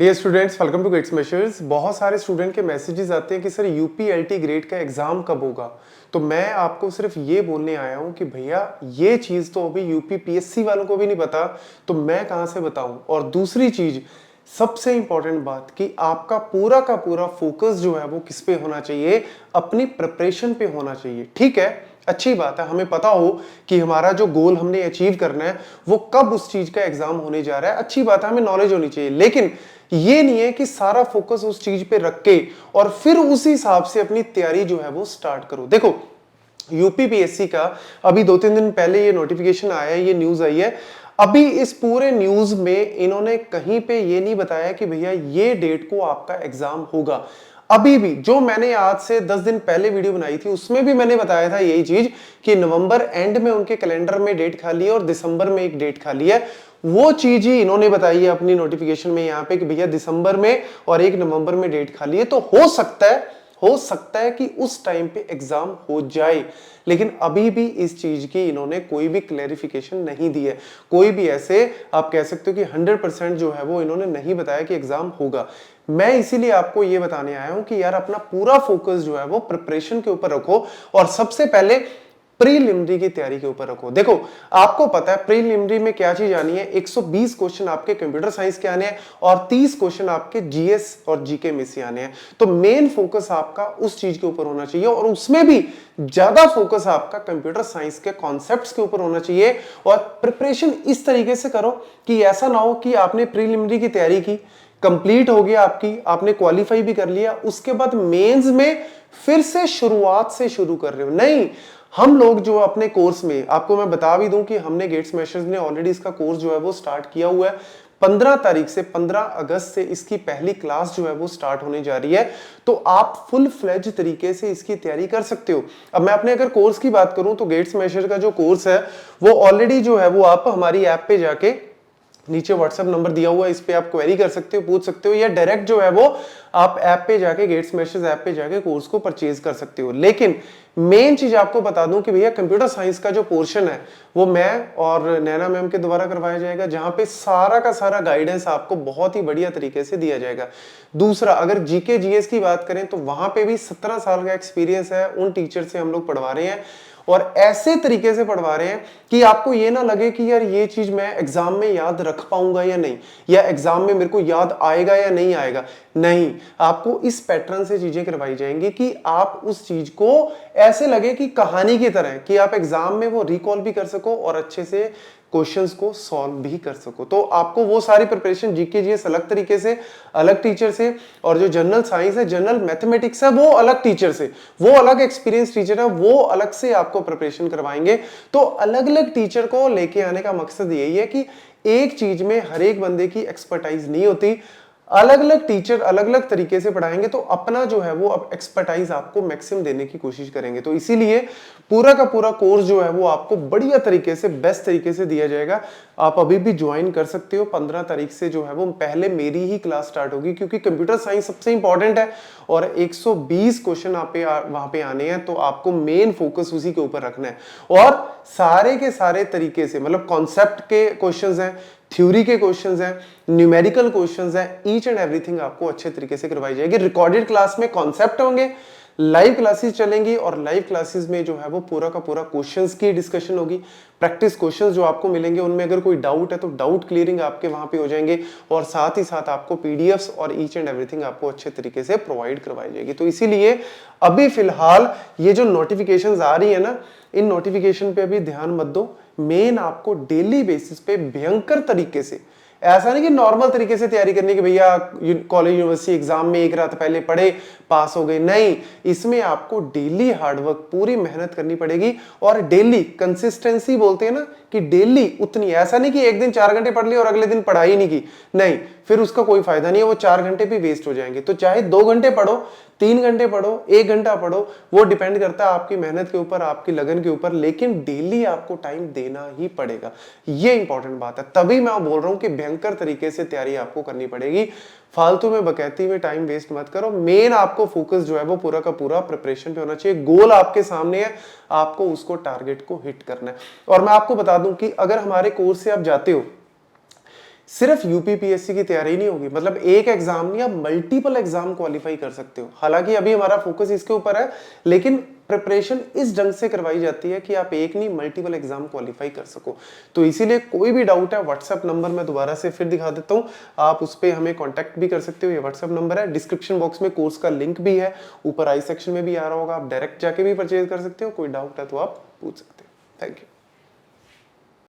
Dear students, welcome to Gate Smashers. बहुत सारे student के मैसेजेस आते हैं कि सर यूपीएलटी ग्रेड का एग्जाम कब होगा। तो मैं आपको सिर्फ ये बोलने आया हूँ कि भैया ये चीज़ तो अभी यूपी पीएससी वालों को भी नहीं पता, तो मैं कहाँ से बताऊँ। और दूसरी चीज़, सबसे इंपॉर्टेंट बात कि आपका पूरा का पूरा फोकस जो है वो किस पे होना चाहिए, अपनी प्रिपरेशन पे होना चाहिए। ठीक है, अच्छी बात है, हमें पता हो कि हमारा जो गोल हमने अचीव करना है वो कब उस चीज का एग्जाम होने जा रहा है। अच्छी बात है, हमें नॉलेज होनी चाहिए, लेकिन ये नहीं है कि सारा फोकस उस चीज पे रख के और फिर उसी हिसाब से अपनी तैयारी जो है वो स्टार्ट करो। देखो, यूपीपीएससी का अभी 2-3 दिन पहले ये नोटिफिकेशन आया है, ये न्यूज आई है। अभी इस पूरे न्यूज में इन्होंने कहीं पे ये नहीं बताया कि भैया ये डेट को आपका एग्जाम होगा। अभी भी जो मैंने आज से 10 दिन पहले वीडियो बनाई थी उसमें भी मैंने बताया था यही चीज कि नवंबर एंड में उनके कैलेंडर में डेट खाली है और दिसंबर में एक डेट खाली है। वो चीज ही इन्होंने बताई है अपनी नोटिफिकेशन में यहाँ पे कि भैया दिसंबर में और 1 नवंबर में डेट खाली है। तो हो सकता है कि उस टाइम पे एग्जाम हो जाए, लेकिन अभी भी इस चीज की इन्होंने कोई भी क्लैरिफिकेशन नहीं दी है। कोई भी ऐसे आप कह सकते हो कि 100% जो है वो इन्होंने नहीं बताया कि एग्जाम होगा। मैं इसीलिए आपको ये बताने आया हूं कि यार अपना पूरा फोकस जो है वो प्रिपरेशन के ऊपर रखो और सबसे पहले प्रीलिमिनरी की तैयारी के ऊपर रखो। देखो, आपको पता है प्रीलिमिनरी में क्या चीज आनी है। 120 क्वेश्चन आपके कंप्यूटर साइंस के आने हैं और 30 क्वेश्चन आपके जीएस और जीके में से आने हैं। तो मेन फोकस आपका उस चीज के ऊपर होना चाहिए और उसमें भी ज्यादा फोकस आपका कंप्यूटर साइंस के कॉन्सेप्ट्स के ऊपर होना चाहिए। और प्रिपरेशन इस तरीके से करो कि ऐसा ना हो कि आपने प्रीलिमिनरी की तैयारी की, कंप्लीट हो गया आपकी, आपने क्वालिफाई भी कर लिया, उसके बाद मेंस में फिर से शुरुआत से शुरू कर रहे हो। नहीं, हम लोग जो अपने कोर्स में, आपको मैं बता भी दूं कि हमने गेट्स मेशर्स ने ऑलरेडी इसका कोर्स जो है वो स्टार्ट किया हुआ है। 15 तारीख से 15 अगस्त से इसकी पहली क्लास जो है वो स्टार्ट होने जा रही है। तो आप फुल फ्लेज तरीके से इसकी तैयारी कर सकते हो। अब मैं अपने अगर कोर्स की बात करूं तो गेट्स मेशर का जो कोर्स है वो ऑलरेडी जो है वो आप हमारी ऐप पे जाके, नीचे व्हाट्सएप नंबर दिया हुआ है, इस पे आप क्वेरी कर सकते हो, पूछ सकते हो, या डायरेक्ट जो है वो आप ऐप पे जाके, गेट्स मेशर्स ऐप पे जाके कोर्स को परचेज कर सकते हो। लेकिन मेन चीज आपको बता दूं कि भैया कंप्यूटर साइंस का जो पोर्शन है वो मैं और नैना मैम के द्वारा करवाया जाएगा, जहां पे सारा का सारा गाइडेंस आपको बहुत ही बढ़िया तरीके से दिया जाएगा। दूसरा, अगर जीके जीएस की बात करें तो वहां पे भी 17 साल का एक्सपीरियंस है, उन टीचर से हम लोग पढ़वा रहे हैं और ऐसे तरीके से पढ़वा रहे हैं कि आपको ये ना लगे कि यार ये चीज मैं एग्जाम में याद रख पाऊंगा या नहीं, या एग्जाम में मेरे को याद आएगा या नहीं आएगा। नहीं, आपको इस पैटर्न से चीजें करवाई जाएंगी कि आप उस चीज को ऐसे लगे कि कहानी की तरह, कि आप एग्जाम में वो रिकॉल भी कर सको और अच्छे से क्वेश्चंस को सॉल्व भी कर सको। तो आपको वो सारी प्रिपरेशन जीके जीएस अलग तरीके से, अलग टीचर से, और जो जनरल साइंस है, जनरल मैथमेटिक्स है, वो अलग टीचर से, वो अलग एक्सपीरियंस टीचर है, वो अलग से आपको प्रिपरेशन करवाएंगे। तो अलग अलग टीचर को लेके आने का मकसद यही है कि एक चीज में हर एक बंदे की एक्सपर्टाइज नहीं होती, अलग अलग टीचर अलग अलग तरीके से पढ़ाएंगे तो अपना जो है वो अब एक्सपर्टाइज आपको मैक्सिमम देने की कोशिश करेंगे। तो इसीलिए पूरा का पूरा कोर्स जो है वो आपको बढ़िया तरीके से, बेस्ट तरीके से दिया जाएगा। आप अभी भी ज्वाइन कर सकते हो। 15 तारीख से जो है वो पहले मेरी ही क्लास स्टार्ट होगी, क्योंकि कंप्यूटर साइंस सबसे इंपॉर्टेंट है और 120 क्वेश्चन आप वहां पे आने हैं, तो आपको मेन फोकस उसी के ऊपर रखना है। और सारे के सारे तरीके से, मतलब कॉन्सेप्ट के क्वेश्चंस हैं, थ्योरी के क्वेश्चंस हैं, न्यूमेरिकल क्वेश्चंस हैं, ईच एंड एवरीथिंग आपको अच्छे तरीके से करवाई जाएगी। रिकॉर्डेड क्लास में कॉन्सेप्ट होंगे, लाइव क्लासेस चलेंगी और लाइव क्लासेस में जो है वो पूरा का पूरा क्वेश्चंस की डिस्कशन होगी। प्रैक्टिस क्वेश्चंस जो आपको मिलेंगे उनमें अगर कोई डाउट है तो डाउट क्लियरिंग आपके वहां पे हो जाएंगे और साथ ही साथ आपको पीडीएफ्स और ईच एंड एवरीथिंग आपको अच्छे तरीके से प्रोवाइड करवाई जाएगी। तो इसीलिए अभी फिलहाल ये जो नोटिफिकेशंस आ रही है ना, इन नोटिफिकेशन पे अभी ध्यान मत दो। मेन आपको डेली बेसिस पे भयंकर तरीके से, ऐसा नहीं कि नॉर्मल तरीके से तैयारी करनी कि भैया कॉलेज यूनिवर्सिटी एग्जाम में एक रात पहले पढ़े, पास हो गए। नहीं, इसमें आपको डेली हार्डवर्क, पूरी मेहनत करनी पड़ेगी और डेली कंसिस्टेंसी बोलते हैं ना, कि डेली उतनी, ऐसा नहीं कि एक दिन 4 घंटे पढ़ लिया और अगले दिन पढ़ाई नहीं की। नहीं, फिर उसका कोई फायदा नहीं है, वो 4 घंटे भी वेस्ट हो जाएंगे। तो चाहे 2 घंटे पढ़ो, 3 घंटे पढ़ो, 1 घंटा पढ़ो, वो डिपेंड करता है आपकी मेहनत के ऊपर, आपकी लगन के ऊपर, लेकिन डेली आपको टाइम देना ही पड़ेगा। ये इंपॉर्टेंट बात है। तभी मैं बोल रहा हूं कि भयंकर तरीके से तैयारी आपको करनी पड़ेगी। फालतू में बकैती में टाइम वेस्ट मत करो। मेन आपको फोकस जो है वो पूरा का पूरा प्रिपरेशन पे होना चाहिए। गोल आपके सामने है, आपको उसको, टारगेट को हिट करना है। और मैं आपको बता दूं कि अगर हमारे कोर्स से आप जाते हो, सिर्फ यूपीपीएससी की तैयारी नहीं होगी, मतलब एक एग्जाम नहीं, आप मल्टीपल एग्जाम क्वालिफाई कर सकते हो। हालांकि अभी हमारा फोकस इसके ऊपर है, लेकिन प्रिपरेशन इस ढंग से करवाई जाती है कि आप एक नहीं मल्टीपल एग्जाम क्वालिफाई कर सको। तो इसीलिए कोई भी डाउट है, व्हाट्सएप नंबर मैं दोबारा से फिर दिखा देता हूँ, आप उस पर हमें कॉन्टैक्ट भी कर सकते हो। ये व्हाट्सएप नंबर है, डिस्क्रिप्शन बॉक्स में कोर्स का लिंक भी है, ऊपर आई सेक्शन में भी आ रहा होगा, आप डायरेक्ट जाके भी परचेज कर सकते हो। कोई डाउट है तो आप पूछ सकते हो। Thank you.